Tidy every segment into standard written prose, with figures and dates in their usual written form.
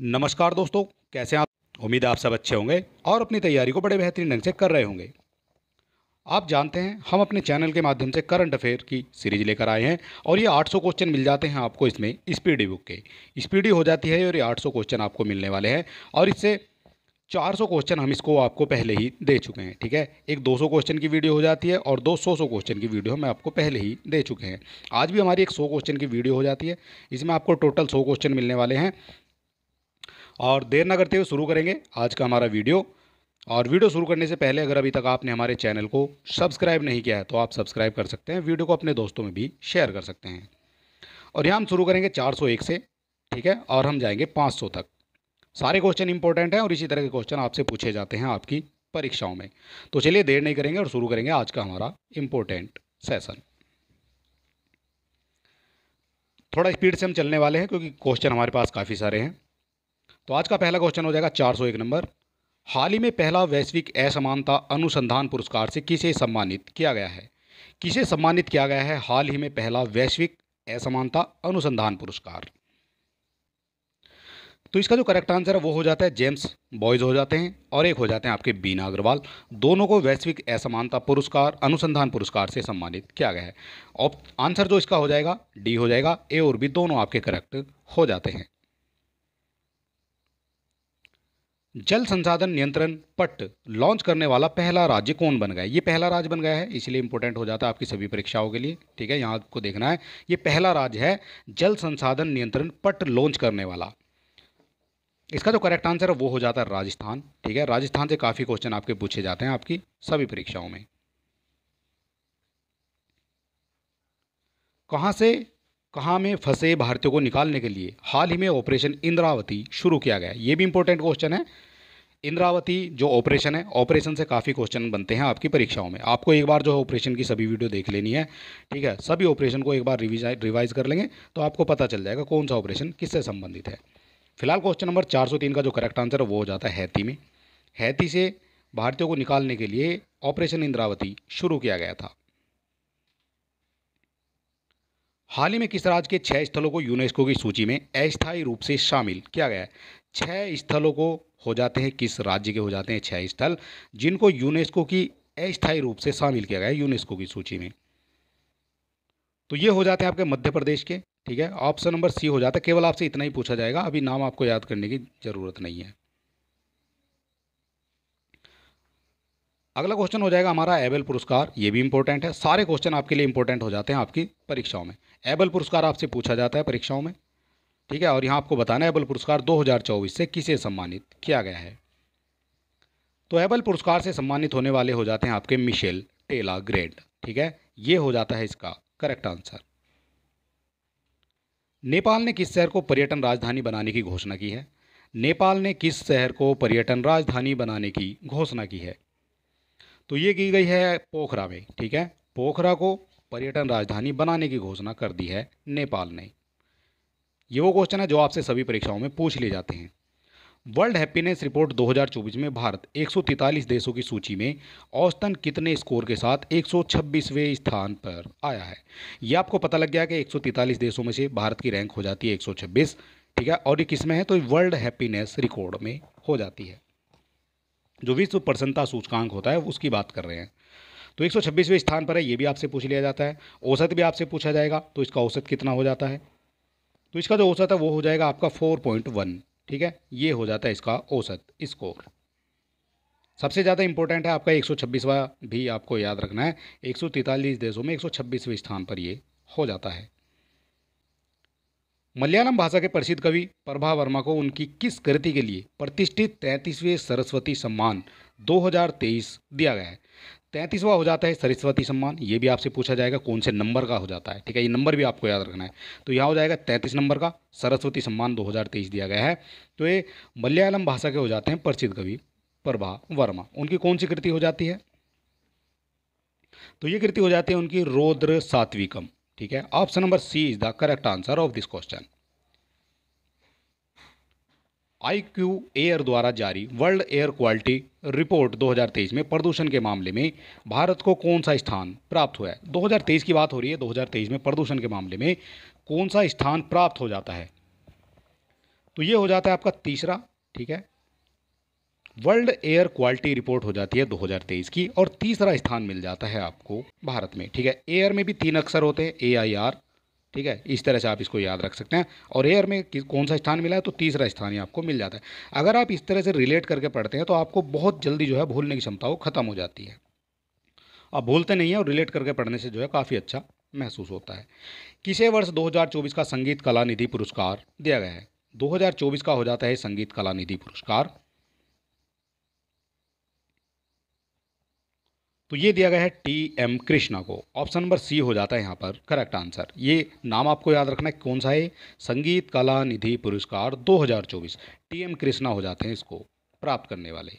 नमस्कार दोस्तों, कैसे हैं आप। उम्मीद है आप सब अच्छे होंगे और अपनी तैयारी को बड़े बेहतरीन ढंग से कर रहे होंगे। आप जानते हैं हम अपने चैनल के माध्यम से करंट अफेयर की सीरीज लेकर आए हैं और ये 800 क्वेश्चन मिल जाते हैं आपको इसमें स्पीडी बुक के। स्पीडी हो जाती है और ये 800 क्वेश्चन आपको मिलने वाले हैं और इससे 400 क्वेश्चन हम इसको आपको पहले ही दे चुके हैं। ठीक है, एक 200 क्वेश्चन की वीडियो हो जाती है और 200 क्वेश्चन की वीडियो हम आपको पहले ही दे चुके हैं। आज भी हमारी एक 100 क्वेश्चन की वीडियो हो जाती है। इसमें आपको टोटल 100 क्वेश्चन मिलने वाले हैं और देर ना करते हुए शुरू करेंगे आज का हमारा वीडियो। और वीडियो शुरू करने से पहले अगर अभी तक आपने हमारे चैनल को सब्सक्राइब नहीं किया है तो आप सब्सक्राइब कर सकते हैं, वीडियो को अपने दोस्तों में भी शेयर कर सकते हैं। और यहाँ हम शुरू करेंगे 401 से, ठीक है, और हम जाएंगे 500 तक। सारे क्वेश्चन इंपॉर्टेंट हैं और इसी तरह के क्वेश्चन आपसे पूछे जाते हैं आपकी परीक्षाओं में। तो चलिए देर नहीं करेंगे और शुरू करेंगे आज का हमारा इम्पोर्टेंट सेशन। थोड़ा स्पीड से हम चलने वाले हैं क्योंकि क्वेश्चन हमारे पास काफ़ी सारे हैं। तो आज का पहला क्वेश्चन हो जाएगा 401 नंबर। हाल ही में पहला वैश्विक असमानता अनुसंधान पुरस्कार से किसे सम्मानित किया गया है? किसे सम्मानित किया गया है हाल ही में पहला वैश्विक असमानता अनुसंधान पुरस्कार? तो इसका जो करेक्ट आंसर है वो हो जाता है जेम्स बॉयज हो जाते हैं और एक हो जाते हैं आपके बीना अग्रवाल। दोनों को वैश्विक असमानता पुरस्कार अनुसंधान पुरस्कार से सम्मानित किया गया है। और आंसर जो इसका हो जाएगा डी हो जाएगा। ए और बी दोनों आपके करेक्ट हो जाते हैं। जल संसाधन नियंत्रण पट्ट लॉन्च करने वाला पहला राज्य कौन बन गया है? ये पहला राज्य बन गया है, इसलिए इंपॉर्टेंट हो जाता है आपकी सभी परीक्षाओं के लिए। ठीक है, यहाँ आपको देखना है ये पहला राज्य है जल संसाधन नियंत्रण पट्ट लॉन्च करने वाला। इसका जो करेक्ट आंसर है वो हो जाता है राजस्थान। ठीक है, राजस्थान से काफ़ी क्वेश्चन आपके पूछे जाते हैं आपकी सभी परीक्षाओं में। कहाँ से कहाँ में फंसे भारतीयों को निकालने के लिए हाल ही में ऑपरेशन इंद्रावती शुरू किया गया? ये भी इंपॉर्टेंट क्वेश्चन है। इंद्रावती जो ऑपरेशन है, ऑपरेशन से काफ़ी क्वेश्चन बनते हैं आपकी परीक्षाओं में। आपको एक बार जो है ऑपरेशन की सभी वीडियो देख लेनी है। ठीक है, सभी ऑपरेशन को एक बार रिवाइज कर लेंगे तो आपको पता चल जाएगा कौन सा ऑपरेशन किससे संबंधित है। फिलहाल क्वेश्चन नंबर 403 का जो करेक्ट आंसर है वो हो जाता है हैती में। हैती से भारतीयों को निकालने के लिए ऑपरेशन इंद्रावती शुरू किया गया था। हाल ही में किस राज्य के 6 स्थलों को यूनेस्को की सूची में अस्थायी रूप से शामिल किया गया है? 6 स्थलों को हो जाते हैं, किस राज्य के हो जाते हैं 6 स्थल जिनको यूनेस्को की अस्थायी रूप से शामिल किया गया है यूनेस्को की सूची में? तो ये हो जाते हैं आपके मध्य प्रदेश के। ठीक है, ऑप्शन नंबर सी हो जाता है। केवल आपसे इतना ही पूछा जाएगा, अभी नाम आपको याद करने की जरूरत नहीं है। अगला क्वेश्चन हो जाएगा हमारा एबेल पुरस्कार। ये भी इंपॉर्टेंट है, सारे क्वेश्चन आपके लिए इंपॉर्टेंट हो जाते हैं आपकी परीक्षाओं में। एबेल पुरस्कार आपसे पूछा जाता है परीक्षाओं में। ठीक है, और यहाँ आपको बताना है एबेल पुरस्कार 2024 से किसे सम्मानित किया गया है? तो एबेल पुरस्कार से सम्मानित होने वाले हो जाते हैं आपके मिशेल टेला ग्रेड। ठीक है, ये हो जाता है इसका करेक्ट आंसर। नेपाल ने किस शहर को पर्यटन राजधानी बनाने की घोषणा की है? नेपाल ने किस शहर को पर्यटन राजधानी बनाने की घोषणा की है? तो ये की गई है पोखरा में। ठीक है, पोखरा को पर्यटन राजधानी बनाने की घोषणा कर दी है नेपाल ने। ये वो क्वेश्चन है जो आपसे सभी परीक्षाओं में पूछ लिए जाते हैं। वर्ल्ड हैप्पीनेस रिपोर्ट 2024 में भारत 143 देशों की सूची में औसतन कितने स्कोर के साथ 126वें स्थान पर आया है? ये आपको पता लग गया कि 143 देशों में से भारत की रैंक हो जाती है 126। ठीक है, और ये किस में है? तो वर्ल्ड हैप्पीनेस रिकॉर्ड में हो जाती है। जो विश्व प्रसन्नता सूचकांक होता है उसकी बात कर रहे हैं। तो 126वें स्थान पर है, ये भी आपसे पूछ लिया जाता है। औसत भी आपसे पूछा जाएगा, तो इसका औसत कितना हो जाता है? तो इसका जो औसत है वो हो जाएगा आपका 4.1। ठीक है, ये हो जाता है इसका औसत स्कोर। सबसे ज़्यादा इंपॉर्टेंट है आपका 126वां भी आपको याद रखना है। 143 देशों में 126वें स्थान पर ये हो जाता है। मलयालम भाषा के प्रसिद्ध कवि प्रभा वर्मा को उनकी किस कृति के लिए प्रतिष्ठित 33वें सरस्वती सम्मान 2023 दिया गया है? 33वां हो जाता है सरस्वती सम्मान। ये भी आपसे पूछा जाएगा कौन से नंबर का हो जाता है। ठीक है, ये नंबर भी आपको याद रखना है। तो यहाँ हो जाएगा 33 नंबर का सरस्वती सम्मान 2023 दिया गया है। तो ये मलयालम भाषा के हो जाते हैं प्रसिद्ध कवि प्रभा वर्मा। उनकी कौन सी कृति हो जाती है? तो ये कृति हो जाती है उनकी रौद्र सात्विकम। ठीक है, option number C is the correct answer of this question. IQ air द्वारा जारी वर्ल्ड एयर क्वालिटी रिपोर्ट 2023 में प्रदूषण के मामले में भारत को कौन सा स्थान प्राप्त हुआ है? 2023 की बात हो रही है, 2023 में प्रदूषण के मामले में कौन सा स्थान प्राप्त हो जाता है? तो ये हो जाता है आपका तीसरा, ठीक है। वर्ल्ड एयर क्वालिटी रिपोर्ट हो जाती है 2023 की, और तीसरा स्थान मिल जाता है आपको भारत में, ठीक है। एयर में भी 3 अक्षर होते हैं, AIR, ठीक है। इस तरह से आप इसको याद रख सकते हैं। और एयर में कौन सा स्थान मिला है, तो तीसरा स्थान ही आपको मिल जाता है। अगर आप इस तरह से रिलेट करके पढ़ते हैं तो आपको बहुत जल्दी जो है भूलने की क्षमता वो खत्म हो जाती है। आप भूलते नहीं हैं, और रिलेट करके पढ़ने से जो है काफ़ी अच्छा महसूस होता है। किसे वर्ष 2024 का संगीत कला निधि पुरस्कार दिया गया है? 2024 का हो जाता है संगीत कला निधि पुरस्कार, तो ये दिया गया है TM कृष्णा को। ऑप्शन नंबर सी हो जाता है यहाँ पर करेक्ट आंसर। ये नाम आपको याद रखना है कौन सा है, संगीत कला निधि पुरस्कार 2024, TM कृष्णा हो जाते हैं इसको प्राप्त करने वाले।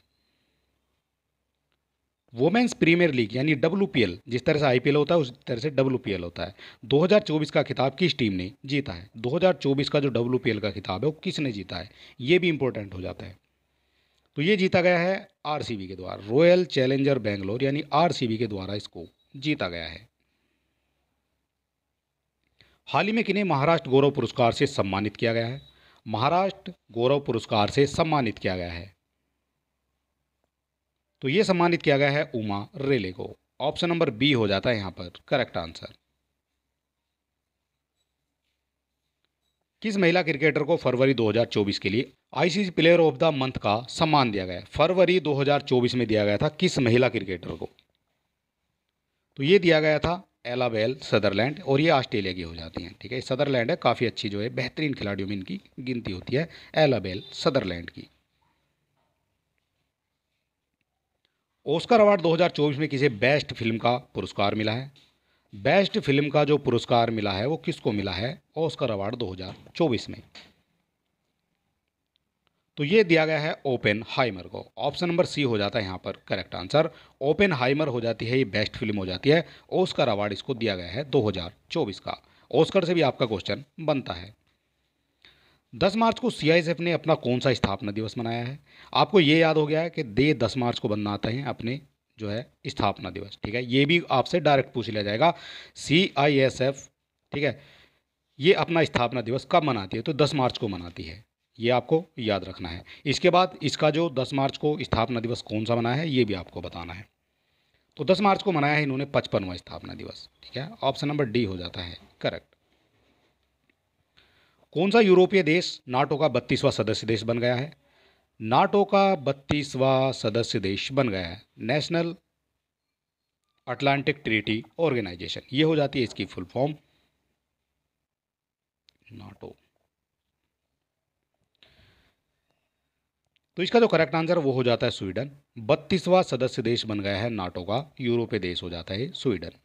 वुमेन्स प्रीमियर लीग यानी WPL, जिस तरह से IPL होता है उस तरह से WPL होता है। 2024 का खिताब किस टीम ने जीता है? 2024 का जो WPL का खिताब है वो किसने जीता है, ये भी इंपॉर्टेंट हो जाता है। तो ये जीता गया है RCB के द्वारा, रॉयल चैलेंजर बेंगलोर यानी RCB के द्वारा इसको जीता गया है। हाल ही में किन्हें महाराष्ट्र गौरव पुरस्कार से सम्मानित किया गया है? महाराष्ट्र गौरव पुरस्कार से सम्मानित किया गया है, तो ये सम्मानित किया गया है उमा रेले को। ऑप्शन नंबर बी हो जाता है यहाँ पर करेक्ट आंसर। किस महिला क्रिकेटर को फरवरी 2024 के लिए ICC player of the month का सम्मान दिया गया? फरवरी 2024 में दिया गया था किस महिला क्रिकेटर को? तो ये दिया गया था एला बेल सदरलैंड, और ये ऑस्ट्रेलिया की हो जाती हैं, ठीक है। सदरलैंड है, काफ़ी अच्छी जो है बेहतरीन खिलाड़ियों में इनकी गिनती होती है, एला बेल सदरलैंड की। ऑस्कर अवार्ड 2024 में किसे बेस्ट फिल्म का पुरस्कार मिला है? बेस्ट फिल्म का जो पुरस्कार मिला है वो किसको मिला है ऑस्कर अवार्ड 2024 में? तो ये दिया गया है ओपेनहाइमर को। ऑप्शन नंबर सी हो जाता है यहाँ पर करेक्ट आंसर। ओपेनहाइमर हो जाती है, ये बेस्ट फिल्म हो जाती है। ऑस्कर अवार्ड इसको दिया गया है 2024 का। ऑस्कर से भी आपका क्वेश्चन बनता है। 10 मार्च को CISF ने अपना कौन सा स्थापना दिवस मनाया है? आपको ये याद हो गया है कि 10 मार्च को बनाते हैं अपने जो है स्थापना दिवस, ठीक है। ये भी आपसे डायरेक्ट पूछ लिया जाएगा। CISF, ठीक है, ये अपना स्थापना दिवस कब मनाती है? तो 10 मार्च को मनाती है, ये आपको याद रखना है। इसके बाद इसका जो 10 मार्च को स्थापना दिवस कौन सा मनाया है ये भी आपको बताना है। तो 10 मार्च को मनाया है इन्होंने 55वां स्थापना दिवस, ठीक है। ऑप्शन नंबर डी हो जाता है करेक्ट। कौन सा यूरोपीय देश नाटो का 32वां सदस्य देश बन गया है? नाटो का 32वां सदस्य देश बन गया है नेशनल अटलांटिक ट्रीटी ऑर्गेनाइजेशन, ये हो जाती है इसकी फुल फॉर्म नाटो। तो इसका जो करेक्ट आंसर वो हो जाता है स्वीडन। 32वां सदस्य देश बन गया है नाटो का, यूरोपीय देश हो जाता है स्वीडन।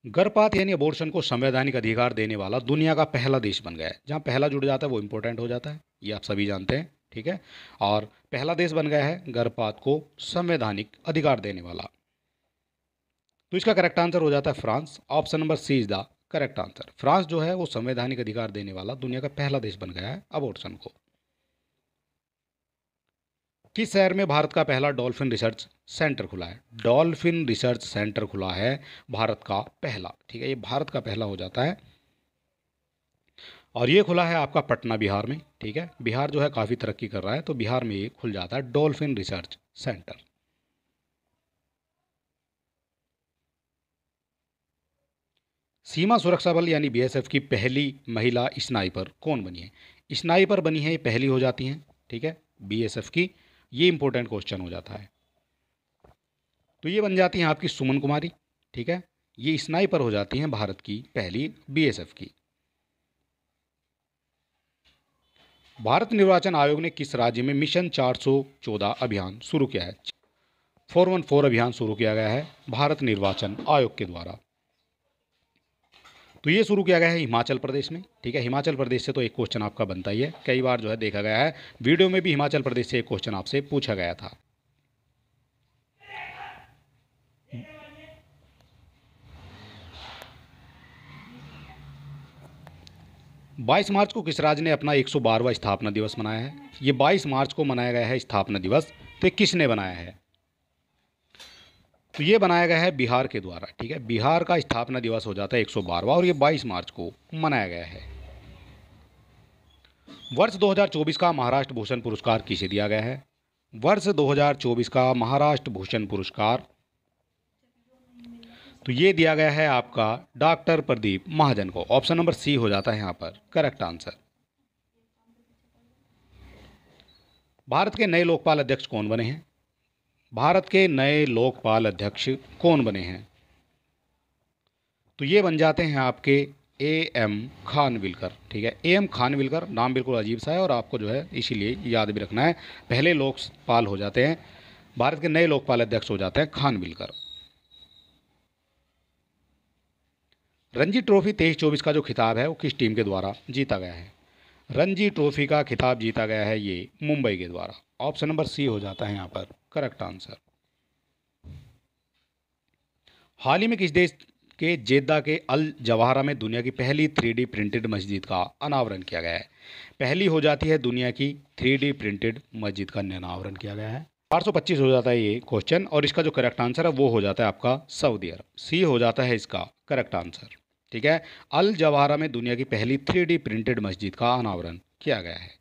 गर्भपात यानी अबॉर्शन को संवैधानिक अधिकार देने वाला दुनिया का पहला देश बन गया है। जहाँ पहला जुड़ जाता है वो इंपॉर्टेंट हो जाता है, ये आप सभी जानते हैं, ठीक है। और पहला देश बन गया है गर्भपात को संवैधानिक अधिकार देने वाला। तो इसका करेक्ट आंसर हो जाता है France. Option number C is the correct answer. France जो है वो संवैधानिक अधिकार देने वाला दुनिया का पहला देश बन गया है अबॉर्शन को। किस शहर में भारत का पहला डॉल्फिन रिसर्च सेंटर खुला है? डॉल्फिन रिसर्च सेंटर खुला है भारत का पहला, ठीक है। ये भारत का पहला हो जाता है, और ये खुला है आपका पटना बिहार में, ठीक है। बिहार जो है काफ़ी तरक्की कर रहा है, तो बिहार में ये खुल जाता है डॉल्फिन रिसर्च सेंटर। सीमा सुरक्षा बल यानी BSF की पहली महिला स्नाइपर कौन बनी है? स्नाइपर बनी है, ये पहली हो जाती हैं, ठीक है, BSF की। ये इंपॉर्टेंट क्वेश्चन हो जाता है। तो ये बन जाती हैं आपकी सुमन कुमारी, ठीक है। ये स्नाइपर हो जाती हैं भारत की पहली BSF की। भारत निर्वाचन आयोग ने किस राज्य में मिशन 414 अभियान शुरू किया है? 414 अभियान शुरू किया गया है भारत निर्वाचन आयोग के द्वारा। तो ये शुरू किया गया है हिमाचल प्रदेश में, ठीक है। हिमाचल प्रदेश से तो एक क्वेश्चन आपका बनता ही है, कई बार जो है देखा गया है वीडियो में भी हिमाचल प्रदेश से एक क्वेश्चन आपसे पूछा गया था। बाईस मार्च को किस राज्य ने अपना 112वां स्थापना दिवस मनाया है? ये 22 मार्च को मनाया गया है स्थापना दिवस, तो ये किसने बनाया है? तो ये बनाया गया है बिहार के द्वारा, ठीक है। बिहार का स्थापना दिवस हो जाता है 112वां और ये 22 मार्च को मनाया गया है। वर्ष 2024 का महाराष्ट्र भूषण पुरस्कार किसे दिया गया है? वर्ष 2024 का महाराष्ट्र भूषण पुरस्कार तो ये दिया गया है आपका डॉक्टर प्रदीप महाजन को। ऑप्शन नंबर सी हो जाता है यहाँ पर करेक्ट आंसर। भारत के नए लोकपाल अध्यक्ष कौन बने हैं? भारत के नए लोकपाल अध्यक्ष कौन बने हैं? तो ये बन जाते हैं आपके ए एम खानविलकर, ठीक है। ए एम खानविलकर नाम बिल्कुल अजीब सा है और आपको जो है इसीलिए याद भी रखना है। पहले लोकपाल हो जाते हैं, भारत के नए लोकपाल अध्यक्ष हो जाते हैं खानविलकर। रणजी ट्रॉफी 23-24 का जो खिताब है वो किस टीम के द्वारा जीता गया है? रणजी ट्रॉफी का खिताब जीता गया है ये मुंबई के द्वारा। ऑप्शन नंबर सी हो जाता है यहाँ पर करेक्ट आंसर। हाल ही में किस देश के जेद्दा के अल जवाहरा में दुनिया की पहली 3D प्रिंटेड मस्जिद का अनावरण किया गया है? पहली हो जाती है दुनिया की 3D प्रिंटेड मस्जिद का अनावरण किया गया है। 425 हो जाता है ये क्वेश्चन और इसका जो करेक्ट आंसर है वो हो जाता है आपका सऊदी अरब। सी हो जाता है इसका करेक्ट आंसर, ठीक है। अल जवाहरा में दुनिया की पहली 3D प्रिंटेड मस्जिद का अनावरण किया गया है।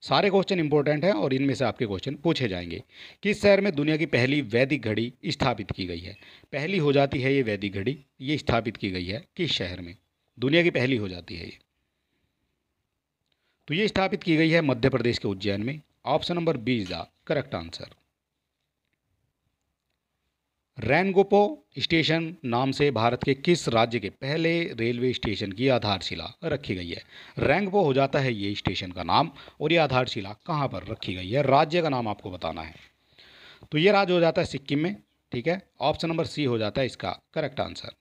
सारे क्वेश्चन इंपॉर्टेंट हैं और इनमें से आपके क्वेश्चन पूछे जाएंगे। किस शहर में दुनिया की पहली वैदिक घड़ी स्थापित की गई है? पहली हो जाती है ये वैदिक घड़ी, ये स्थापित की गई है किस शहर में? दुनिया की पहली हो जाती है ये। तो ये स्थापित की गई है मध्य प्रदेश के उज्जैन में। Option number B is the correct answer. रैनगोपो स्टेशन नाम से भारत के किस राज्य के पहले रेलवे स्टेशन की आधारशिला रखी गई है? रैंगपो हो जाता है ये स्टेशन का नाम और ये आधारशिला कहाँ पर रखी गई है? राज्य का नाम आपको बताना है। तो ये राज्य हो जाता है सिक्किम में, ठीक है। ऑप्शन नंबर सी हो जाता है इसका करेक्ट आंसर।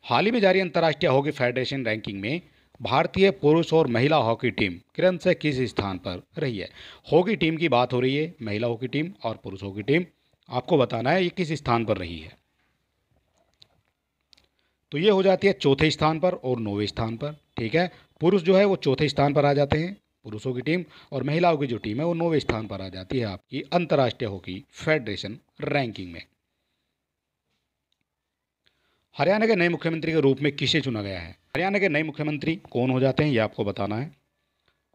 हाल ही में जारी अंतर्राष्ट्रीय हॉकी फेडरेशन रैंकिंग में भारतीय पुरुष और महिला हॉकी टीम क्रमशः किस स्थान पर रही है? हॉकी टीम की बात हो रही है, महिला हॉकी टीम और पुरुष हॉकी टीम, आपको बताना है ये किस स्थान पर रही है। तो ये हो जाती है चौथे स्थान पर और 9वें स्थान पर, ठीक है। पुरुष जो है वो चौथे स्थान पर आ जाते हैं पुरुषों की टीम और महिलाओं की जो टीम है वो 9वें स्थान पर आ जाती है आपकी अंतर्राष्ट्रीय हॉकी फेडरेशन रैंकिंग में। हरियाणा के नए मुख्यमंत्री के रूप में किसे चुना गया है? हरियाणा के नए मुख्यमंत्री कौन हो जाते हैं ये आपको बताना है।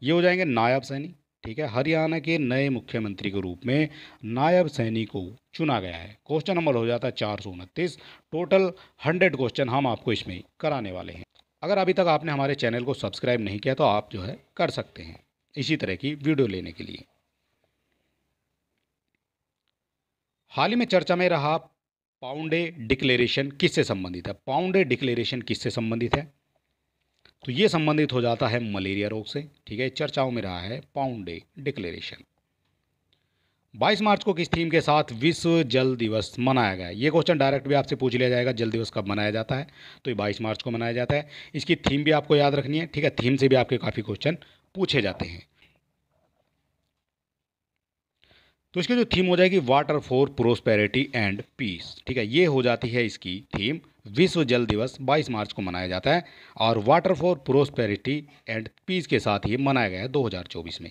ये हो जाएंगे नायब सैनी, ठीक है। हरियाणा के नए मुख्यमंत्री के रूप में नायब सैनी को चुना गया है। क्वेश्चन नंबर हो जाता है 429। टोटल 100 क्वेश्चन हम आपको इसमें कराने वाले हैं। अगर अभी तक आपने हमारे चैनल को सब्सक्राइब नहीं किया तो आप जो है कर सकते हैं इसी तरह की वीडियो लेने के लिए। हाल ही में चर्चा में रहा पाउंडे डिक्लेरेशन किससे संबंधित है? पाउंडे डिक्लेरेशन किससे संबंधित है? तो ये संबंधित हो जाता है मलेरिया रोग से, ठीक है। चर्चाओं में रहा है पाउंडे डिक्लेरेशन। 22 मार्च को किस थीम के साथ विश्व जल दिवस मनाया गया? ये क्वेश्चन डायरेक्ट भी आपसे पूछ लिया जाएगा, जल दिवस कब मनाया जाता है? तो ये 22 मार्च को मनाया जाता है। इसकी थीम भी आपको याद रखनी है, ठीक है। थीम से भी आपके काफ़ी क्वेश्चन पूछे जाते हैं। तो इसकी जो थीम हो जाएगी water for prosperity and peace, ठीक है। ये हो जाती है इसकी थीम। विश्व जल दिवस 22 मार्च को मनाया जाता है और water for prosperity and peace के साथ ही मनाया गया है 2024 में।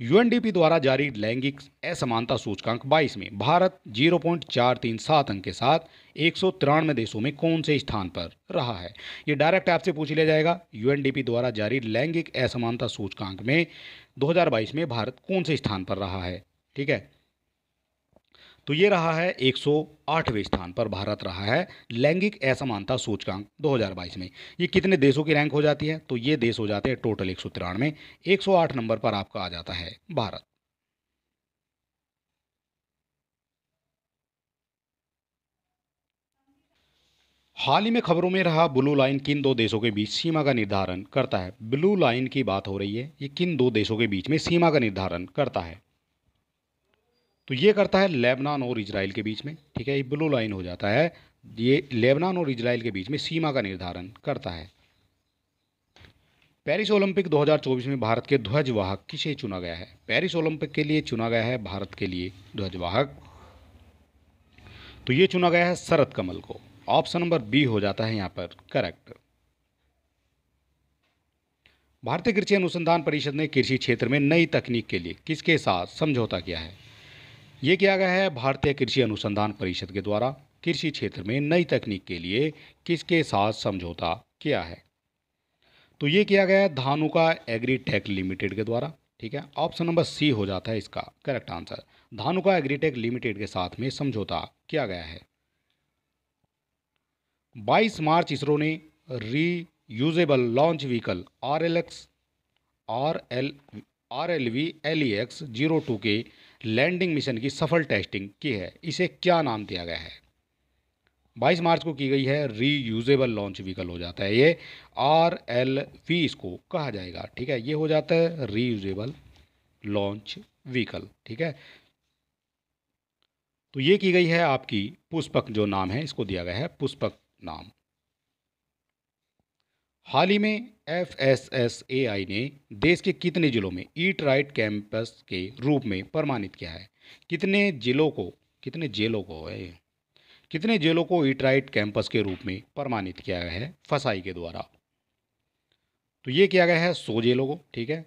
यूएनडीपी द्वारा जारी लैंगिक असमानता सूचकांक 22 में भारत 0.437 अंक के साथ 193 देशों में कौन से स्थान पर रहा है? ये डायरेक्ट आपसे पूछ लिया जाएगा। यूएनडीपी द्वारा जारी लैंगिक असमानता सूचकांक में 2022 में भारत कौन से स्थान पर रहा है, ठीक है। तो ये रहा है 108वें स्थान पर भारत रहा है लैंगिक असमानता सूचकांक 2022 में। ये कितने देशों की रैंक हो जाती है? तो ये देश हो जाते हैं टोटल 193, 108 नंबर पर आपका आ जाता है भारत। हाल ही में खबरों में रहा ब्लू लाइन किन दो देशों के बीच सीमा का निर्धारण करता है? ब्लू लाइन की बात हो रही है, ये किन दो देशों के बीच में सीमा का निर्धारण करता है? तो ये करता है लेबनान और इजराइल के बीच में, ठीक है। ये ब्लू लाइन हो जाता है, ये लेबनान और इजराइल के बीच में सीमा का निर्धारण करता है। पेरिस ओलंपिक 2024 में भारत के ध्वजवाहक किसे चुना गया है? पेरिस ओलंपिक के लिए चुना गया है भारत के लिए ध्वजवाहक, तो ये चुना गया है शरद कमल को। ऑप्शन नंबर बी हो जाता है यहाँ पर करेक्ट। भारतीय कृषि अनुसंधान परिषद ने कृषि क्षेत्र में नई तकनीक के लिए किसके साथ समझौता किया है? ये किया गया है भारतीय कृषि अनुसंधान परिषद के द्वारा कृषि क्षेत्र में नई तकनीक के लिए किसके साथ समझौता किया है? तो ये किया गया है धानुका एग्रीटेक लिमिटेड के द्वारा। ठीक है, ऑप्शन नंबर सी हो जाता है इसका correct answer. Dhanuka agritech limited के साथ में समझौता किया गया है। 22 मार्च इसरो ने रीयूजेबल लॉन्च व्हीकल RLV-LEX-02 के लैंडिंग मिशन की सफल टेस्टिंग की है। इसे क्या नाम दिया गया है? 22 मार्च को की गई है, रीयूजेबल लॉन्च व्हीकल हो जाता है ये, RLV इसको कहा जाएगा। ठीक है, ये हो जाता है रीयूजेबल लॉन्च व्हीकल। ठीक है, तो ये की गई है आपकी पुष्पक, जो नाम है इसको दिया गया है पुष्पक नाम। हाल ही में FSSAI ने देश के कितने जिलों में ईट राइट कैंपस के रूप में प्रमाणित किया है? कितने जिलों को कितने जेलों को ईट राइट कैंपस के रूप में प्रमाणित किया गया है फसाई के द्वारा? तो ये किया गया है 100 जेलों को। ठीक है,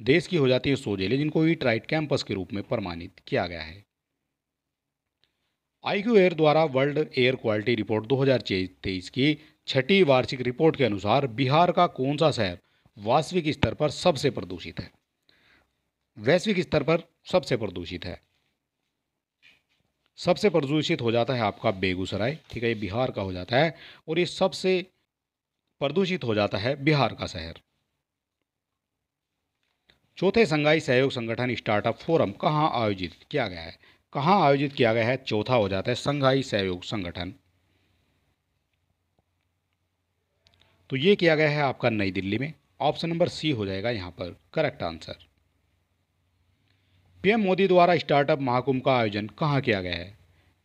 देश की हो जाती है 100 जेलें जिनको ईट राइट कैंपस के रूप में प्रमाणित किया गया है। IQ एयर द्वारा वर्ल्ड एयर क्वालिटी रिपोर्ट 2023 की छठी वार्षिक रिपोर्ट के अनुसार बिहार का कौन सा शहर वैश्विक स्तर पर सबसे प्रदूषित है? वैश्विक स्तर पर सबसे प्रदूषित है, सबसे प्रदूषित हो जाता है आपका बेगूसराय। ठीक है, ये बिहार का हो जाता है और ये सबसे प्रदूषित हो जाता है बिहार का शहर। चौथे संघाई सहयोग संगठन स्टार्टअप फोरम कहाँ आयोजित किया गया है? कहाँ आयोजित किया गया है? चौथा हो जाता है संघाई सहयोग संगठन। तो ये किया गया है आपका नई दिल्ली में। ऑप्शन नंबर सी हो जाएगा यहाँ पर करेक्ट आंसर। PM मोदी द्वारा स्टार्टअप महाकुंभ का आयोजन कहाँ किया गया है?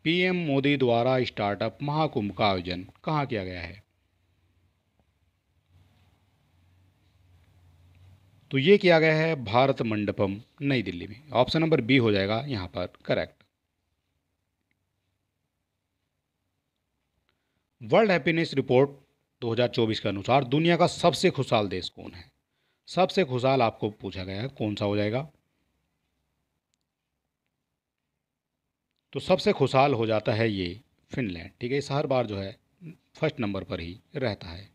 PM मोदी द्वारा स्टार्टअप महाकुंभ का आयोजन कहाँ किया गया है? तो ये किया गया है भारत मंडपम नई दिल्ली में। ऑप्शन नंबर बी हो जाएगा यहाँ पर करेक्ट। वर्ल्ड हैप्पीनेस रिपोर्ट 2024 के अनुसार दुनिया का सबसे खुशहाल देश कौन है? सबसे खुशहाल आपको पूछा गया है, कौन सा हो जाएगा? तो सबसे खुशहाल हो जाता है ये फिनलैंड। ठीक है, इस हर बार जो है फर्स्ट नंबर पर ही रहता है।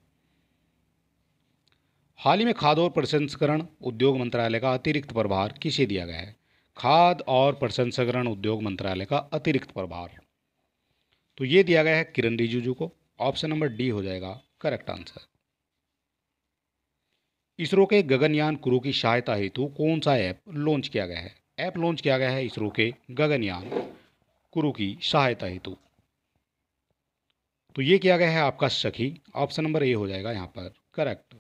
हाल ही में खाद्य और प्रसंस्करण उद्योग मंत्रालय का अतिरिक्त प्रभार किसे दिया गया है? खाद्य और प्रसंस्करण उद्योग मंत्रालय का अतिरिक्त प्रभार, तो ये दिया गया है किरण रिजिजू को। ऑप्शन नंबर डी हो जाएगा करेक्ट आंसर। इसरो के गगनयान क्रू की सहायता हेतु कौन सा ऐप लॉन्च किया गया है? ऐप लॉन्च किया गया है इसरो के गगनयान क्रू की सहायता हेतु। तो ये किया गया है आपका सखी। ऑप्शन नंबर ए हो जाएगा यहाँ पर करेक्ट।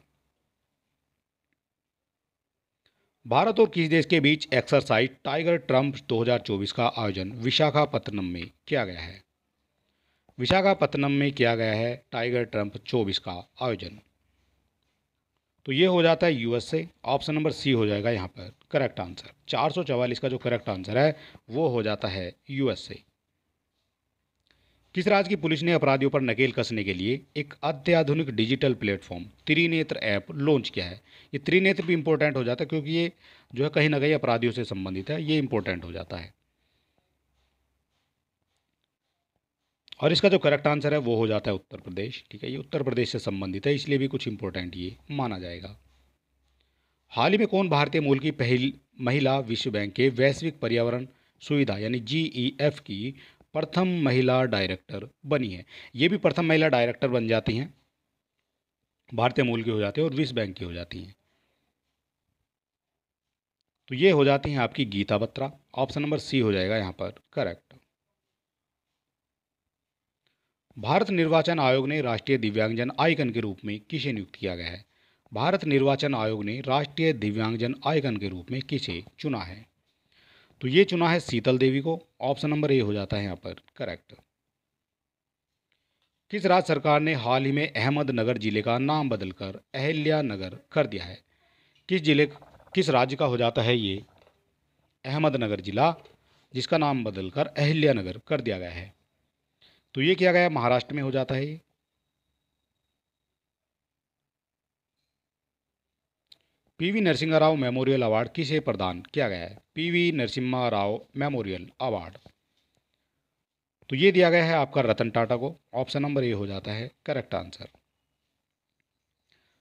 भारत और किस देश के बीच एक्सरसाइज टाइगर ट्रम्प 2024 का आयोजन विशाखापत्तनम में किया गया है? विशाखापत्तनम में किया गया है टाइगर ट्रम्प 24 का आयोजन। तो ये हो जाता है USA। ऑप्शन नंबर सी हो जाएगा यहाँ पर करेक्ट आंसर। 444 का जो करेक्ट आंसर है वो हो जाता है USA। किस राज्य की पुलिस ने अपराधियों पर नकेल कसने के लिए एक अत्याधुनिक digital platform Trinetra app launch किया है? ये त्रिनेत्र भी इंपॉर्टेंट हो जाता है क्योंकि ये जो है कहीं ना कहीं अपराधियों से संबंधित है, ये इंपॉर्टेंट हो जाता है। और इसका जो करेक्ट आंसर है वो हो जाता है उत्तर प्रदेश। ठीक है, ये उत्तर प्रदेश से संबंधित है, इसलिए भी कुछ इंपॉर्टेंट ये माना जाएगा। हाल ही में कौन भारतीय मूल की पहली महिला विश्व बैंक के वैश्विक पर्यावरण सुविधा यानी GEF की प्रथम महिला डायरेक्टर बनी है? ये भी प्रथम महिला डायरेक्टर बन जाती हैं, भारतीय मूल की हो जाती है और विश्व बैंक की हो जाती हैं। तो ये हो जाती हैं आपकी Gita Batra. Option number C हो जाएगा यहाँ पर करेक्ट। भारत निर्वाचन आयोग ने राष्ट्रीय दिव्यांगजन आइकन के रूप में किसे नियुक्त किया गया है? भारत निर्वाचन आयोग ने राष्ट्रीय दिव्यांगजन आइकन के रूप में किसे चुना है? तो ये चुना है शीतल देवी को। ऑप्शन नंबर ए हो जाता है यहाँ पर करेक्ट। किस राज्य सरकार ने हाल ही में अहमदनगर जिले का नाम बदलकर अहिल्या नगर कर दिया है? किस राज्य का हो जाता है ये अहमदनगर जिला, जिसका नाम बदलकर अहिल्या नगर कर दिया गया है? तो ये किया गया महाराष्ट्र में हो जाता है ये। PV Narasimha Rao memorial award किसे प्रदान किया गया है? PV Narasimha Rao memorial award. तो ये दिया गया है आपका रतन टाटा को। ऑप्शन नंबर ए हो जाता है करेक्ट आंसर।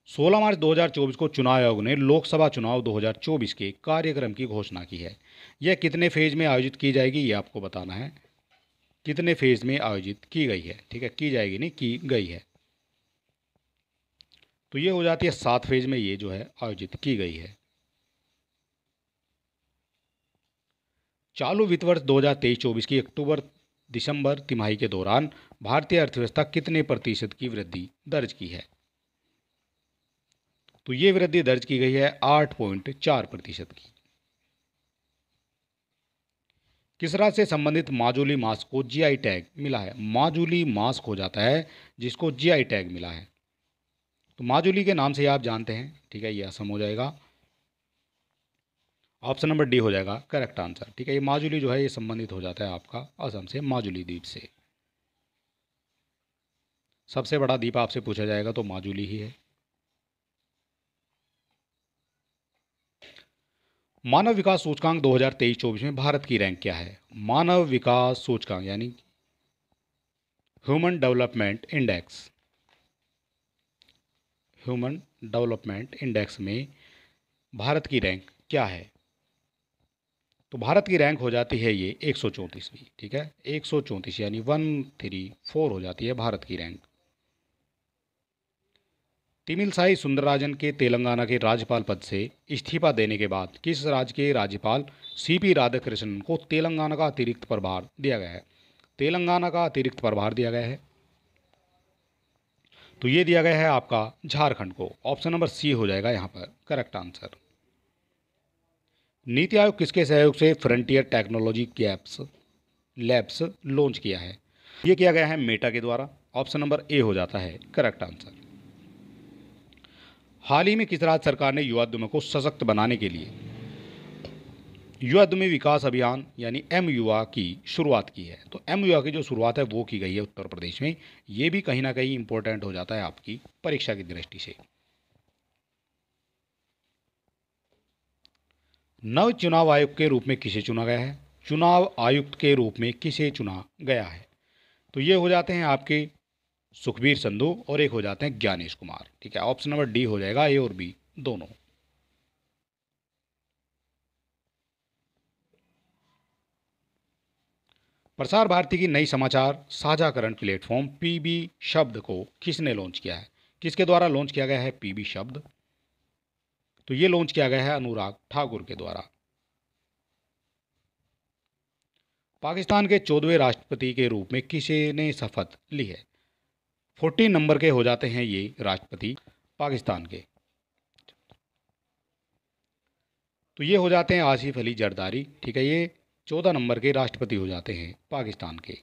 16 मार्च 2024 को चुनाव आयोग ने लोकसभा चुनाव 2024 के कार्यक्रम की घोषणा की है। यह कितने फेज में आयोजित की जाएगी ये आपको बताना है। कितने फेज में आयोजित की गई है, ठीक है, की जाएगी नहीं, की गई है। तो ये हो जाती है 7 फेज में ये जो है आयोजित की गई है। चालू वित्त वर्ष 2023-24 की अक्टूबर दिसंबर तिमाही के दौरान भारतीय अर्थव्यवस्था कितने प्रतिशत की वृद्धि दर्ज की है? तो ये वृद्धि दर्ज की गई है 8.4% की। किस राज्य से संबंधित माजुली मास्क को जीआई टैग मिला है? माजुली मास्क हो जाता है जिसको जीआई टैग मिला है। तो माजुली के नाम से आप जानते हैं, ठीक है, ये असम हो जाएगा। ऑप्शन नंबर डी हो जाएगा करेक्ट आंसर, ठीक है। ये माजुली जो है ये संबंधित हो जाता है आपका असम से, माजुली द्वीप से। सबसे बड़ा द्वीप आपसे पूछा जाएगा तो माजुली ही है। मानव विकास सूचकांक 2023-24 में भारत की रैंक क्या है? मानव विकास सूचकांक यानी human development index, human development index में भारत की रैंक क्या है? तो भारत की रैंक हो जाती है ये 134वीं, ठीक है, 134 यानी 134 हो जाती है भारत की रैंक। तिमिलसाई सुंदरराजन के तेलंगाना के राज्यपाल पद से इस्तीफा देने के बाद किस राज्य के राज्यपाल सीपी राधाकृष्णन को तेलंगाना का अतिरिक्त प्रभार दिया गया है? तेलंगाना का अतिरिक्त प्रभार दिया गया है। तो ये दिया गया है आपका झारखंड को। ऑप्शन नंबर सी हो जाएगा यहाँ पर करेक्ट आंसर। नीति आयोग किसके सहयोग से फ्रंटियर टेक्नोलॉजी लैब्स लॉन्च किया है? ये किया गया है मेटा के द्वारा। ऑप्शन नंबर ए हो जाता है करेक्ट आंसर। हाल ही में किस राज्य सरकार ने युवा उद्यमों को सशक्त बनाने के लिए युवा उद्यमी विकास अभियान यानी एम युवा की शुरुआत की है? तो एम युवा की जो शुरुआत है वो की गई है उत्तर प्रदेश में। ये भी कहीं ना कहीं इंपॉर्टेंट हो जाता है आपकी परीक्षा की दृष्टि से। नव चुनाव आयुक्त के रूप में किसे चुना गया है? चुनाव आयुक्त के रूप में किसे चुना गया है? तो ये हो जाते हैं आपके सुखबीर संधू और एक हो जाते हैं ज्ञानेश कुमार, ठीक है। ऑप्शन नंबर डी हो जाएगा ए और बी दोनों। प्रसार भारती की नई समाचार साझाकरण प्लेटफॉर्म पीबी शब्द को किसने लॉन्च किया है? किसके द्वारा लॉन्च किया गया है पीबी शब्द? तो ये लॉन्च किया गया है अनुराग ठाकुर के द्वारा। पाकिस्तान के 14वें राष्ट्रपति के रूप में किसे ने शपथ ली है? 14 नंबर के हो जाते हैं ये राष्ट्रपति पाकिस्तान के। तो ये हो जाते हैं आसिफ अली जरदारी, ठीक है। ये 14 नंबर के राष्ट्रपति हो जाते हैं पाकिस्तान के।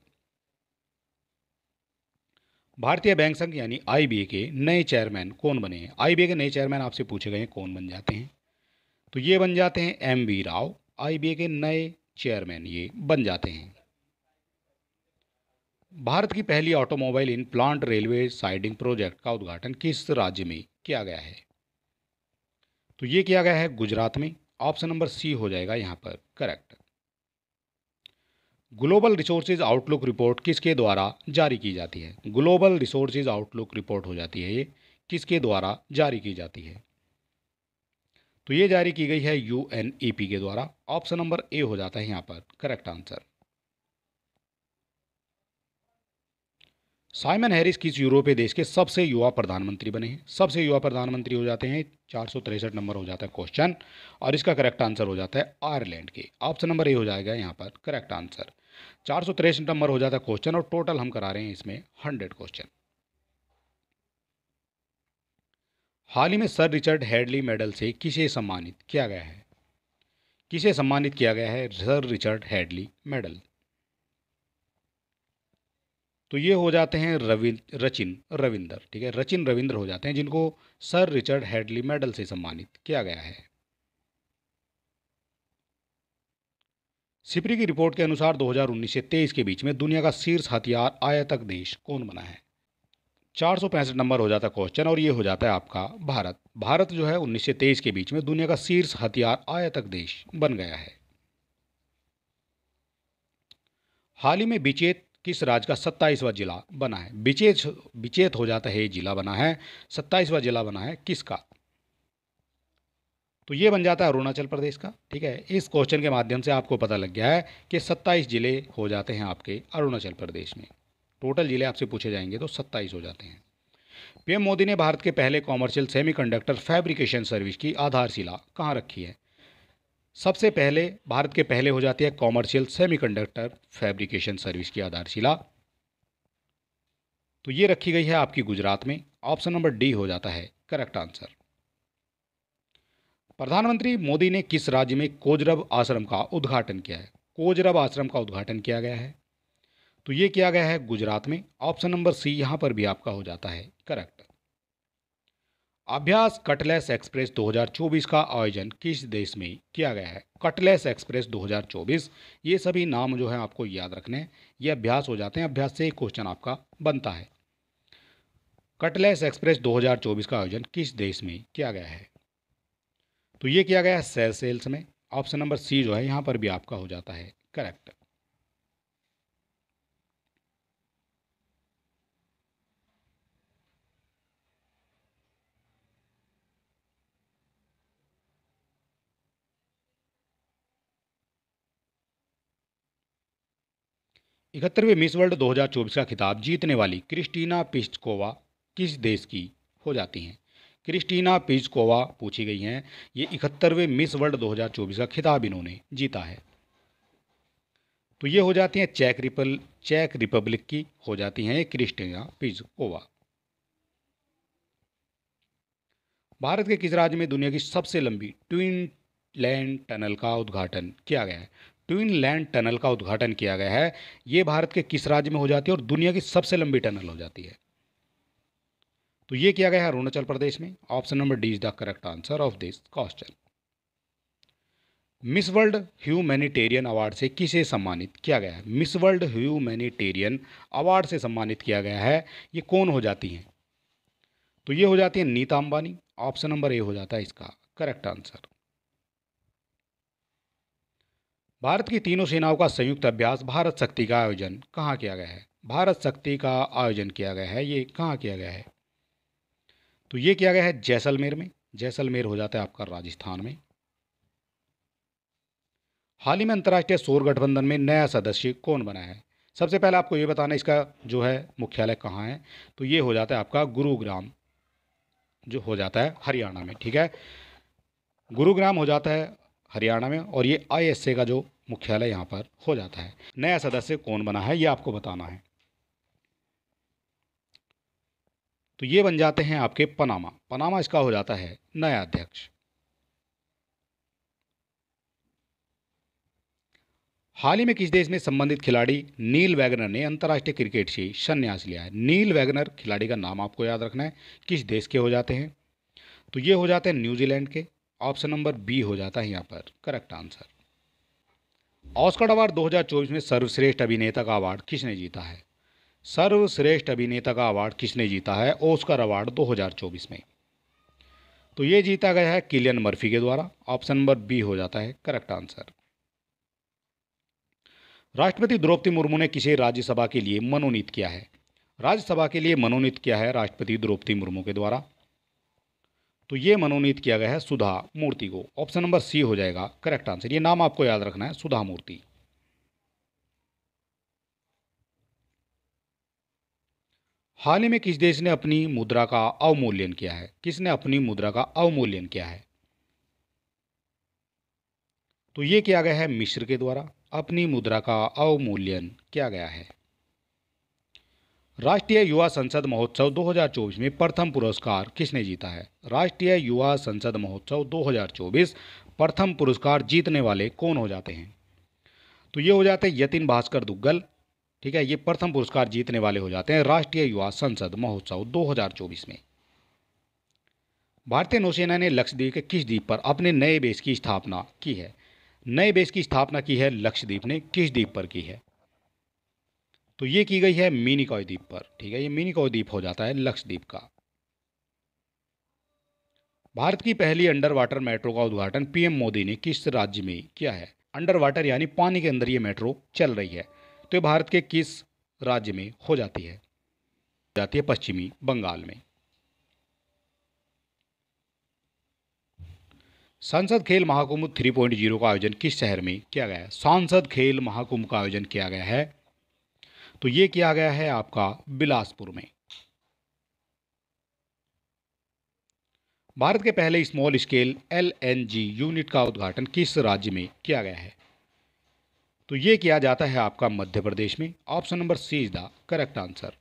भारतीय बैंक संघ यानी आईबीए के नए चेयरमैन कौन बने हैं? आईबीए के नए चेयरमैन आपसे पूछे गए हैं कौन बन जाते हैं? तो ये बन जाते हैं एम वी राव। आईबीए के नए चेयरमैन ये बन जाते हैं। भारत की पहली automobile in plant railway siding project का उद्घाटन किस राज्य में किया गया है? तो ये किया गया है गुजरात में। ऑप्शन नंबर सी हो जाएगा यहाँ पर correct. Global resources outlook report किसके द्वारा जारी की जाती है? ग्लोबल रिसोर्सेज आउटलुक रिपोर्ट हो जाती है ये किसके द्वारा जारी की जाती है? तो ये जारी की गई है यूएनईपी के द्वारा। ऑप्शन नंबर ए हो जाता है यहाँ पर करेक्ट आंसर। साइमन हैरिस किस यूरोपीय देश के सबसे युवा प्रधानमंत्री बने हैं? सबसे युवा प्रधानमंत्री हो जाते हैं 463 नंबर हो जाता है क्वेश्चन, और इसका करेक्ट आंसर हो जाता है आयरलैंड के। ऑप्शन नंबर ए हो जाएगा यहाँ पर करेक्ट आंसर। 463 नंबर हो जाता है क्वेश्चन और टोटल हम करा रहे हैं इसमें 100 क्वेश्चन। हाल ही में सर रिचर्ड हैडली मेडल से किसे सम्मानित किया गया है? किसे सम्मानित किया गया है सर रिचर्ड हैडली मेडल? तो ये हो जाते हैं रचिन रविंदर, ठीक है, रचिन रविंद्र हो जाते हैं जिनको सर रिचर्ड हैडली मेडल से सम्मानित किया गया है। सिपरी की रिपोर्ट के अनुसार 2019 से 23 के बीच में दुनिया का शीर्ष हथियार आयातक देश कौन बना है? 465 नंबर हो जाता है क्वेश्चन, और ये हो जाता है आपका भारत। भारत जो है 19 से 23 के बीच में दुनिया का शीर्ष हथियार आयातक देश बन गया है। हाल ही में बिचेत किस राज्य का 27वां जिला बना है? बिचेत बिचेत हो जाता है, ये जिला बना है, 27वां जिला बना है किसका? तो ये बन जाता है अरुणाचल प्रदेश का। ठीक है, इस क्वेश्चन के माध्यम से आपको पता लग गया है कि 27 जिले हो जाते हैं आपके अरुणाचल प्रदेश में। टोटल जिले आपसे पूछे जाएंगे तो 27 हो जाते हैं। पीएम मोदी ने भारत के पहले कॉमर्शियल सेमीकंडक्टर फैब्रिकेशन सर्विस की आधारशिला कहाँ रखी है? सबसे पहले भारत के पहले हो जाती है कॉमर्शियल सेमीकंडक्टर फैब्रिकेशन सर्विस की आधारशिला, तो ये रखी गई है आपकी गुजरात में। ऑप्शन नंबर डी हो जाता है करेक्ट आंसर। प्रधानमंत्री मोदी ने किस राज्य में कोजरब आश्रम का उद्घाटन किया है? कोजरब आश्रम का उद्घाटन किया गया है, तो ये किया गया है गुजरात में। ऑप्शन नंबर सी यहां पर भी आपका हो जाता है करेक्ट। अभ्यास कटलेस एक्सप्रेस 2024 का आयोजन किस देश में किया गया है? कटलेस एक्सप्रेस 2024, ये सभी नाम जो है आपको याद रखने हैं, ये अभ्यास हो जाते हैं, अभ्यास से एक क्वेश्चन आपका बनता है। कटलेस एक्सप्रेस 2024 का आयोजन किस देश में किया गया है? तो ये किया गया है सेशेल्स में। ऑप्शन नंबर सी जो है यहाँ पर भी आपका हो जाता है करेक्ट। इकहत्तरवें मिस वर्ल्ड 2024 का खिताब जीतने वाली क्रिस्टीना पिस्कोवा किस देश की हो जाती हैं? क्रिस्टीना पिस्कोवा पूछी गई हैं, ये 71वें मिस वर्ल्ड 2024 का खिताब इन्होंने जीता है। तो ये हो जाती हैं चेक रिपब्लिक की हो जाती हैं क्रिस्टीना पिस्कोवा। भारत के किस राज्य में दुनिया की सबसे लंबी ट्विन लैंड टनल का उद्घाटन किया गया है? ट्विन लैंड टनल का उद्घाटन किया गया है, ये भारत के किस राज्य में हो जाती है और दुनिया की सबसे लंबी टनल हो जाती है? तो ये किया गया है अरुणाचल प्रदेश में। Option number D is the correct answer of this question. Miss world humanitarian award से किसे सम्मानित किया गया है? मिस वर्ल्ड ह्यूमैनिटेरियन अवार्ड से सम्मानित किया गया है, ये कौन हो जाती हैं? तो ये हो जाती है Nita Ambani. Option number A हो जाता है इसका करेक्ट आंसर। भारत की तीनों सेनाओं का संयुक्त अभ्यास भारत शक्ति का आयोजन कहाँ किया गया है? भारत शक्ति का आयोजन किया गया है, ये कहाँ किया गया है? तो ये किया गया है जैसलमेर में। जैसलमेर हो जाता है आपका राजस्थान में। हाल ही में अंतर्राष्ट्रीय सौर गठबंधन में नया सदस्य कौन बना है? सबसे पहले आपको ये बताना इसका जो है मुख्यालय कहाँ है, तो ये हो जाता है आपका गुरुग्राम, जो हो जाता है हरियाणा में। ठीक है, गुरुग्राम हो जाता है हरियाणा में, और ये आईएसए का जो मुख्यालय यहाँ पर हो जाता है। नया सदस्य कौन बना है ये आपको बताना है। तो ये बन जाते हैं आपके पनामा। पनामा इसका हो जाता है नया अध्यक्ष। हाल ही में किस देश में संबंधित खिलाड़ी नील वैगनर ने अंतर्राष्ट्रीय क्रिकेट से संन्यास लिया है? नील वैगनर खिलाड़ी का नाम आपको याद रखना है, किस देश के हो जाते हैं? तो ये हो जाते हैं न्यूजीलैंड के। ऑप्शन नंबर बी हो जाता है यहाँ पर करेक्ट आंसर। ऑस्कर अवार्ड 2024 में सर्वश्रेष्ठ अभिनेता का अवार्ड किसने जीता है? सर्वश्रेष्ठ अभिनेता का अवार्ड किसने जीता है ऑस्कर अवार्ड 2024 में? तो ये जीता गया है किलियन मर्फी के द्वारा। ऑप्शन नंबर बी हो जाता है करेक्ट आंसर। राष्ट्रपति द्रौपदी मुर्मू ने किसे राज्यसभा के लिए मनोनीत किया है? राज्यसभा के लिए मनोनीत किया है राष्ट्रपति द्रौपदी मुर्मू के द्वारा, तो ये मनोनीत किया गया है सुधा मूर्ति को। ऑप्शन नंबर सी हो जाएगा करेक्ट आंसर। ये नाम आपको याद रखना है, सुधा मूर्ति। हाल ही में किस देश ने अपनी मुद्रा का अवमूल्यन किया है? किसने अपनी मुद्रा का अवमूल्यन किया है? तो ये किया गया है मिस्र के द्वारा। अपनी मुद्रा का अवमूल्यन किया गया है। राष्ट्रीय युवा संसद महोत्सव 2024 में प्रथम पुरस्कार किसने जीता है? राष्ट्रीय युवा संसद महोत्सव 2024 प्रथम पुरस्कार जीतने वाले कौन हो जाते हैं? तो ये हो जाते हैं यतिन भास्कर दुग्गल। ठीक है, ये प्रथम पुरस्कार जीतने वाले हो जाते हैं राष्ट्रीय युवा संसद महोत्सव 2024 में। भारतीय नौसेना ने लक्षद्वीप के किस द्वीप पर अपने नए बेस की स्थापना की है? नए बेस की स्थापना की है लक्षद्वीप ने किस द्वीप पर की है? तो ये की गई है मिनिकॉय द्वीप पर, ठीक है। ये मिनिकॉय द्वीप हो जाता है लक्षद्वीप का। भारत की पहली अंडर वाटर मेट्रो का उद्घाटन पीएम मोदी ने किस राज्य में किया है? अंडर वाटर यानी पानी के अंदर ये मेट्रो चल रही है, तो ये भारत के किस राज्य में हो जाती है? जाती है पश्चिमी बंगाल में। संसद खेल महाकुंभ 3.0 का आयोजन किस शहर में किया गया है? सांसद खेल महाकुंभ का आयोजन किया गया है, तो ये किया गया है आपका बिलासपुर में। भारत के पहले स्मॉल स्केल एलएनजी यूनिट का उद्घाटन किस राज्य में किया गया है? तो ये किया जाता है आपका मध्य प्रदेश में। Option number C is the correct answer.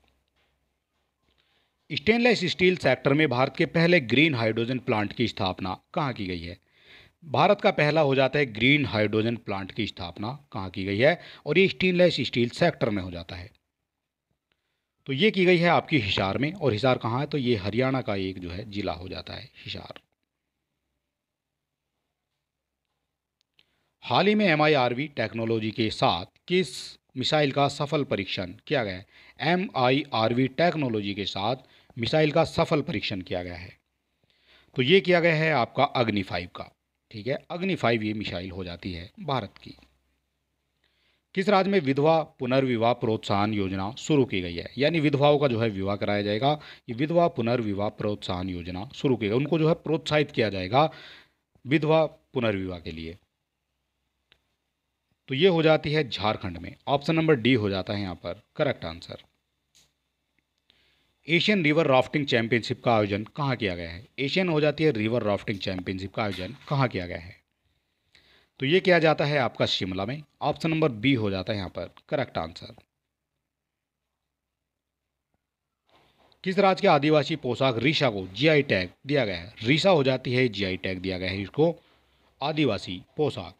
Stainless steel sector में भारत के पहले ग्रीन हाइड्रोजन प्लांट की स्थापना कहाँ की गई है? भारत का पहला हो जाता है ग्रीन हाइड्रोजन प्लांट की स्थापना कहाँ की गई है, और ये स्टेनलेस स्टील सेक्टर में हो जाता है। तो ये की गई है आपकी हिसार में। और हिसार कहाँ है? तो ये हरियाणा का एक जो है जिला हो जाता है हिसार। हाल ही में MIRV टेक्नोलॉजी के साथ किस मिसाइल का सफल परीक्षण किया गया है? MIRV टेक्नोलॉजी के साथ मिसाइल का सफल परीक्षण किया गया है, तो ये किया गया है आपका अग्नि 5 का, ठीक है। अग्नि 5 ये मिसाइल हो जाती है भारत की। किस राज्य में विधवा पुनर्विवाह प्रोत्साहन योजना शुरू की गई है? यानी विधवाओं का जो है विवाह कराया जाएगा। ये विधवा पुनर्विवाह प्रोत्साहन योजना शुरू की गई, उनको जो है प्रोत्साहित किया जाएगा विधवा पुनर्विवाह के लिए। तो ये हो जाती है झारखंड में। ऑप्शन नंबर डी हो जाता है यहाँ पर correct answer. Asian river rafting championship का आयोजन कहाँ किया गया है? एशियन हो जाती है रिवर राफ्टिंग चैंपियनशिप का आयोजन कहाँ किया गया है? तो ये किया जाता है आपका शिमला में। ऑप्शन नंबर बी हो जाता है यहाँ पर करेक्ट आंसर। किस राज्य के आदिवासी पोशाक रीशा को जीआई टैग दिया गया है? रीशा हो जाती है जीआई टैग दिया गया है इसको, आदिवासी पोशाक।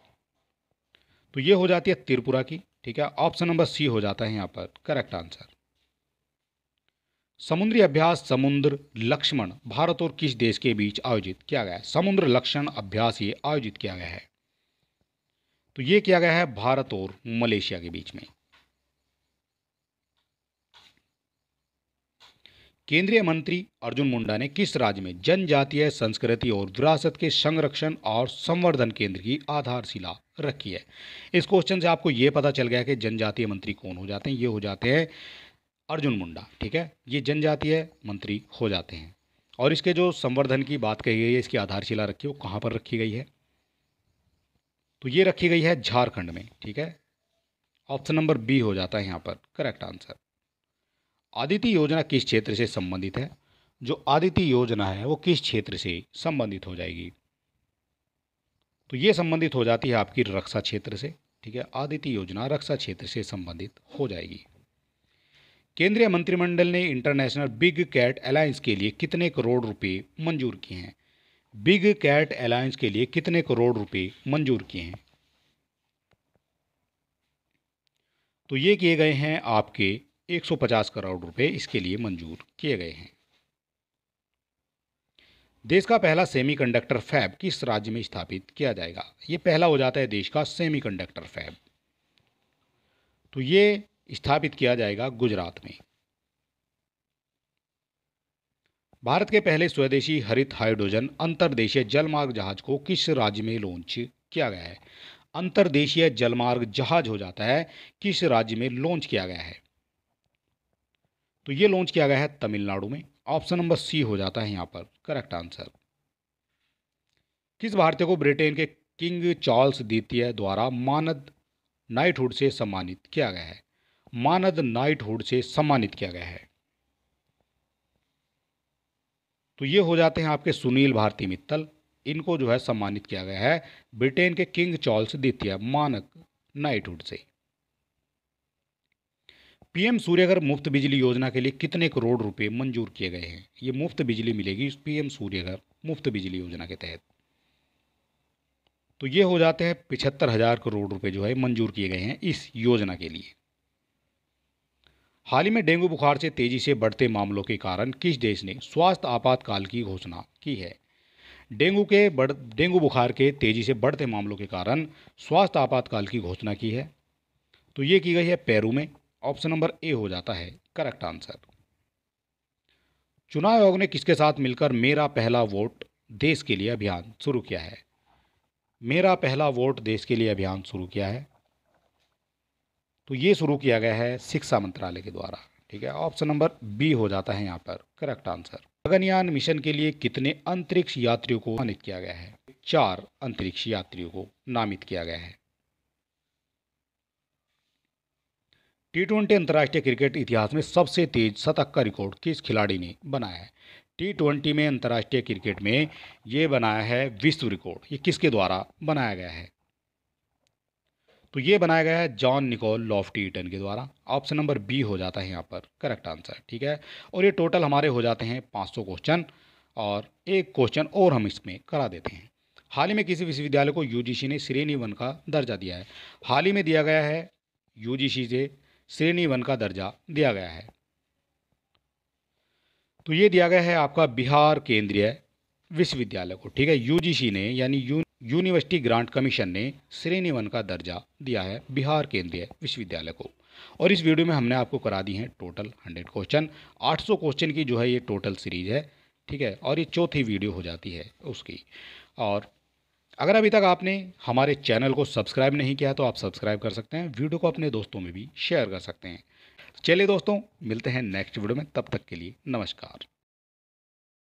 तो ये हो जाती है त्रिपुरा की, ठीक है। ऑप्शन नंबर सी हो जाता है यहाँ पर करेक्ट आंसर। समुद्री अभ्यास समुद्र लक्ष्मण भारत और किस देश के बीच आयोजित किया गया है? समुद्र लक्ष्मण अभ्यास ये आयोजित किया गया है, तो ये किया गया है भारत और मलेशिया के बीच में। केंद्रीय मंत्री अर्जुन मुंडा ने किस राज्य में जनजातीय संस्कृति और विरासत के संरक्षण और संवर्धन केंद्र की आधारशिला रखी है? इस क्वेश्चन से आपको ये पता चल गया कि जनजातीय मंत्री कौन हो जाते हैं। ये हो जाते हैं अर्जुन मुंडा, ठीक है। ये जनजातीय मंत्री हो जाते हैं। और इसके जो संवर्धन की बात कही गई है, इसकी आधारशिला रखी है, वो कहाँ पर रखी गई है? तो ये रखी गई है झारखंड में, ठीक है। ऑप्शन नंबर बी हो जाता है यहाँ पर करेक्ट आंसर। आदित्य योजना किस क्षेत्र से संबंधित है? जो आदित्य योजना है वो किस क्षेत्र से संबंधित हो जाएगी? तो ये संबंधित हो जाती है आपकी रक्षा क्षेत्र से, ठीक है। आदित्य योजना रक्षा क्षेत्र से संबंधित हो जाएगी। केंद्रीय मंत्रिमंडल ने इंटरनेशनल बिग कैट अलायंस के लिए कितने करोड़ रुपए मंजूर किए हैं? बिग कैट अलायंस के लिए कितने करोड़ रुपए मंजूर किए हैं? तो ये किए गए हैं आपके 150 करोड़ रुपए इसके लिए मंजूर किए गए हैं। देश का पहला सेमीकंडक्टर फैब किस राज्य में स्थापित किया जाएगा? ये पहला हो जाता है देश का सेमीकंडक्टर फैब, तो ये स्थापित किया जाएगा गुजरात में। भारत के पहले स्वदेशी हरित हाइड्रोजन अंतर्देशीय जलमार्ग जहाज को किस राज्य में लॉन्च किया गया है? अंतर्देशीय जलमार्ग जहाज हो जाता है किस राज्य में लॉन्च किया गया है? तो ये लॉन्च किया गया है तमिलनाडु में। ऑप्शन नंबर सी हो जाता है यहाँ पर करेक्ट आंसर। किस भारतीय को ब्रिटेन के किंग चार्ल्स द्वितीय द्वारा मानद नाइटहुड से सम्मानित किया गया है? मानद नाइटहुड से सम्मानित किया गया है, तो ये हो जाते हैं आपके सुनील भारती मित्तल। इनको जो है सम्मानित किया गया है ब्रिटेन के किंग चार्ल्स द्वितीय मानद नाइटहुड से। पीएम सूर्यघर मुफ्त बिजली योजना के लिए कितने करोड़ रुपए मंजूर किए गए हैं? ये मुफ्त बिजली मिलेगी पीएम सूर्यघर मुफ्त बिजली योजना के तहत। तो ये हो जाते हैं 75,000 करोड़ रुपए जो है मंजूर किए गए हैं इस योजना के लिए। हाल ही में डेंगू बुखार से तेजी से बढ़ते मामलों के कारण किस देश ने स्वास्थ्य आपातकाल की घोषणा की है? डेंगू बुखार के तेजी से बढ़ते मामलों के कारण स्वास्थ्य आपातकाल की घोषणा की है, तो ये की गई है पेरू में। ऑप्शन नंबर ए हो जाता है करेक्ट आंसर। चुनाव आयोग ने किसके साथ मिलकर मेरा पहला वोट देश के लिए अभियान शुरू किया है? मेरा पहला वोट देश के लिए अभियान शुरू किया है, तो ये शुरू किया गया है शिक्षा मंत्रालय के द्वारा। ठीक है, ऑप्शन नंबर बी हो जाता है यहाँ पर करेक्ट आंसर। गगनयान मिशन के लिए कितने अंतरिक्ष यात्रियों को नामित किया गया है? 4 अंतरिक्ष यात्रियों को नामित किया गया है। T20 अंतर्राष्ट्रीय क्रिकेट इतिहास में सबसे तेज शतक का रिकॉर्ड किस खिलाड़ी ने बनाया है? T20 में अंतर्राष्ट्रीय क्रिकेट में ये बनाया है विश्व रिकॉर्ड, ये किसके द्वारा बनाया गया है? तो ये बनाया गया है जॉन निकोल लॉफ्टी ईटन के द्वारा। ऑप्शन नंबर बी हो जाता है यहाँ पर करेक्ट आंसर। ठीक है, और ये टोटल हमारे हो जाते हैं 500 क्वेश्चन, और एक क्वेश्चन और हम इसमें करा देते हैं। हाल ही में किसी विश्वविद्यालय को यूजीसी ने श्रेणी 1 का दर्जा दिया है? हाल ही में दिया गया है यूजीसी से श्रेणी 1 का दर्जा दिया गया है, तो ये दिया गया है आपका बिहार केंद्रीय विश्वविद्यालय को। ठीक है, यूजीसी ने यानी यूनिवर्सिटी ग्रांट कमीशन ने श्रेणी 1 का दर्जा दिया है बिहार केंद्रीय विश्वविद्यालय को। और इस वीडियो में हमने आपको करा दी हैं टोटल 100 क्वेश्चन, 800 क्वेश्चन की जो है ये टोटल सीरीज है। ठीक है, और ये चौथी वीडियो हो जाती है उसकी। और अगर अभी तक आपने हमारे चैनल को सब्सक्राइब नहीं किया तो आप सब्सक्राइब कर सकते हैं, वीडियो को अपने दोस्तों में भी शेयर कर सकते हैं। चलिए दोस्तों, मिलते हैं नेक्स्ट वीडियो में, तब तक के लिए नमस्कार।